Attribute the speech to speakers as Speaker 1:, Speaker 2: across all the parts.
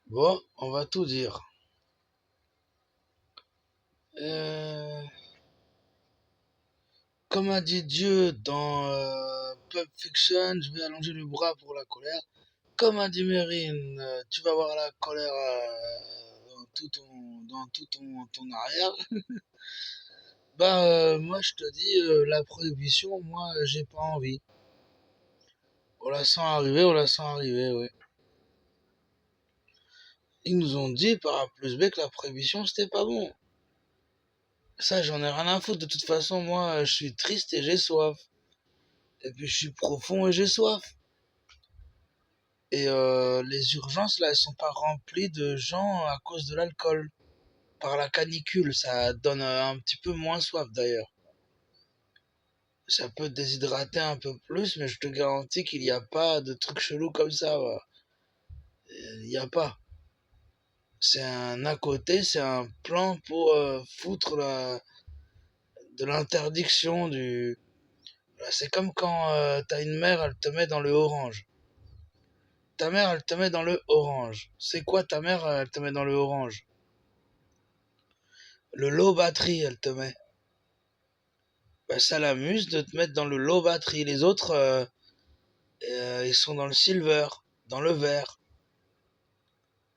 Speaker 1: Bon, on va tout dire. Euh, Comme a dit Dieu dans Pulp Fiction, je vais allonger le bras pour la colère. Comme a dit Mérine, tu vas voir la colère dans tout ton arrière. Moi je te dis, la prohibition, moi j'ai pas envie. On la sent arriver, ouais. Ils nous ont dit par A plus B que la prohibition c'était pas bon. Ça, j'en ai rien à foutre. De toute façon, moi, je suis triste et j'ai soif. Et puis, je suis profond et j'ai soif. Et les urgences, là, elles sont pas remplies de gens à cause de l'alcool. Par la canicule, ça donne un petit peu moins soif, d'ailleurs. Ça peut déshydrater un peu plus, mais je te garantis qu'il n'y a pas de trucs chelous comme ça. Ouais. Il n'y a pas. C'est un à côté, c'est un plan pour foutre de l'interdiction du... C'est comme quand t'as une mère, elle te met dans le orange. Ta mère, elle te met dans le orange. C'est quoi ta mère, elle te met dans le orange? Le low battery, elle te met. Bah, ça l'amuse de te mettre dans le low battery. Les autres, ils sont dans le silver, dans le vert.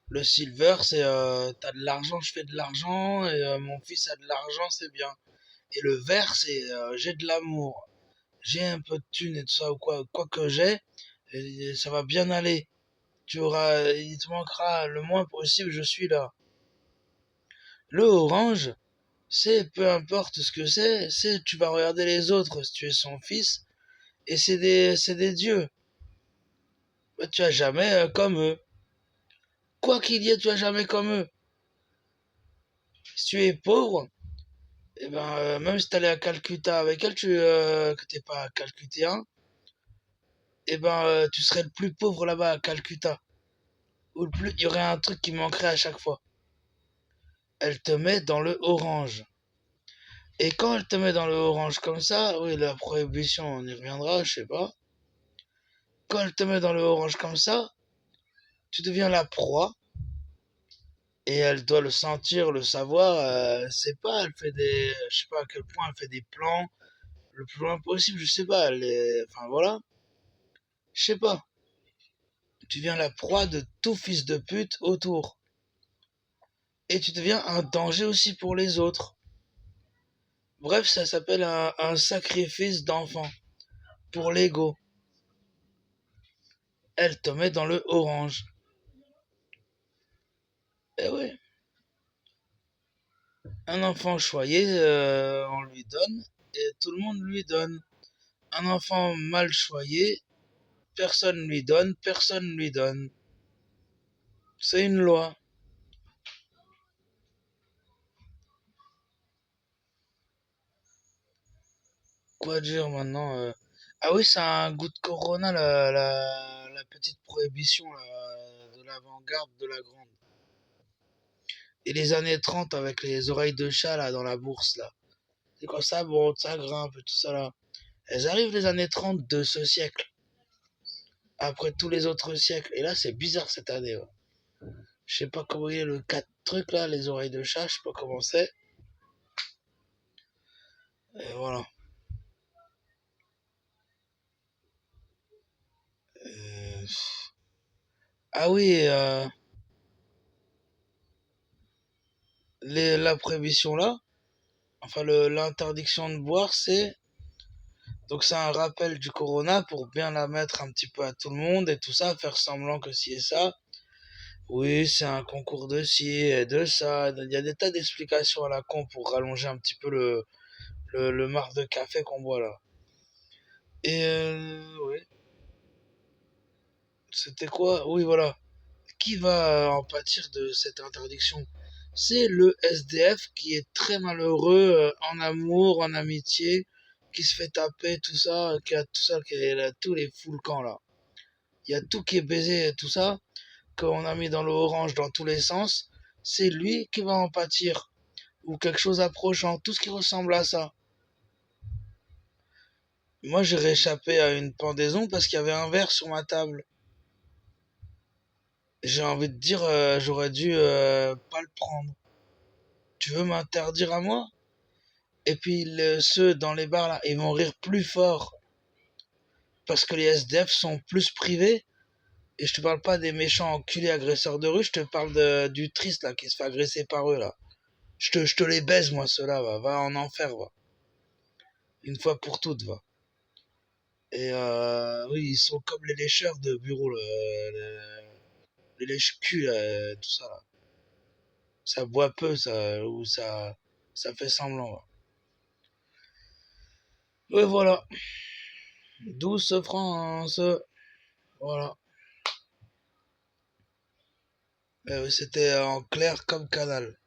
Speaker 1: Le silver, c'est t'as de l'argent, je fais de l'argent, et mon fils a de l'argent, c'est bien. Et le vert, c'est j'ai de l'amour, j'ai un peu de thunes et tout ça, ou quoi que j'ai, et ça va bien aller. Il te manquera le moins possible, je suis là. Le orange, c'est peu importe ce que c'est tu vas regarder les autres si tu es son fils, et c'est des dieux. Bah, tu as jamais comme eux. Quoi qu'il y ait, tu as jamais comme eux. Si tu es pauvre, et même si tu allais à Calcutta avec elle, que t'es pas calcuttéen, tu serais le plus pauvre là-bas à Calcutta. Ou le plus, il y aurait un truc qui manquerait à chaque fois. Elle te met dans le orange. Et quand elle te met dans le orange comme ça, oui, la prohibition, on y reviendra, je sais pas. Quand elle te met dans le orange comme ça, tu deviens la proie et elle doit le sentir, le savoir. C'est pas, elle fait je sais pas à quel point elle fait des plans le plus loin possible. Je sais pas, enfin voilà, je sais pas. Tu deviens la proie de tout fils de pute autour et tu deviens un danger aussi pour les autres. Bref, ça s'appelle un sacrifice d'enfant pour l'ego. Elle te met dans le orange. Eh ouais, un enfant choyé, on lui donne et tout le monde lui donne. Un enfant mal choyé, personne lui donne, personne lui donne. C'est une loi. Quoi dire maintenant Ah oui, ça a un goût de Corona, la petite prohibition là, de l'avant-garde de la grande. Et les années 30 avec les oreilles de chat là dans la bourse là. C'est comme ça, bon, ça grimpe et tout ça là. Elles arrivent les années 30 de ce siècle, après tous les autres siècles. Et là, c'est bizarre cette année. Ouais. Je sais pas comment il est le 4 truc là, les oreilles de chat, je sais pas comment c'est. Et voilà. Euh, Ah oui, la prohibition là, enfin l'interdiction de boire, c'est un rappel du corona pour bien la mettre un petit peu à tout le monde et tout ça, faire semblant que ci et ça. Oui, c'est un concours de ci et de ça. Il y a des tas d'explications à la con pour rallonger un petit peu le marc de café qu'on boit là. Et oui, c'était quoi? Oui, voilà. Qui va en pâtir de cette interdiction? C'est le SDF qui est très malheureux en amour, en amitié, qui se fait taper, tout ça, qui a tout ça, qui a tous les full camps là. Il y a tout qui est baisé, tout ça, qu'on a mis dans le orange dans tous les sens. C'est lui qui va en pâtir. Ou quelque chose approchant, tout ce qui ressemble à ça. Moi, j'ai réchappé à une pendaison parce qu'il y avait un verre sur ma table. J'ai envie de dire, j'aurais dû pas le prendre. Tu veux m'interdire à moi? Et puis ceux dans les bars là, ils vont rire plus fort parce que les SDF sont plus privés. Et je te parle pas des méchants enculés agresseurs de rue, je te parle du triste là qui se fait agresser par eux là. Je te les baise moi ceux-là, va en enfer, va. Une fois pour toutes, va. Et oui, ils sont comme les lécheurs de bureau, les lèche-culs, tout ça là. Ça boit peu, ça, ou ça fait semblant, va. Et voilà, douce France, voilà. C'était en clair comme canal.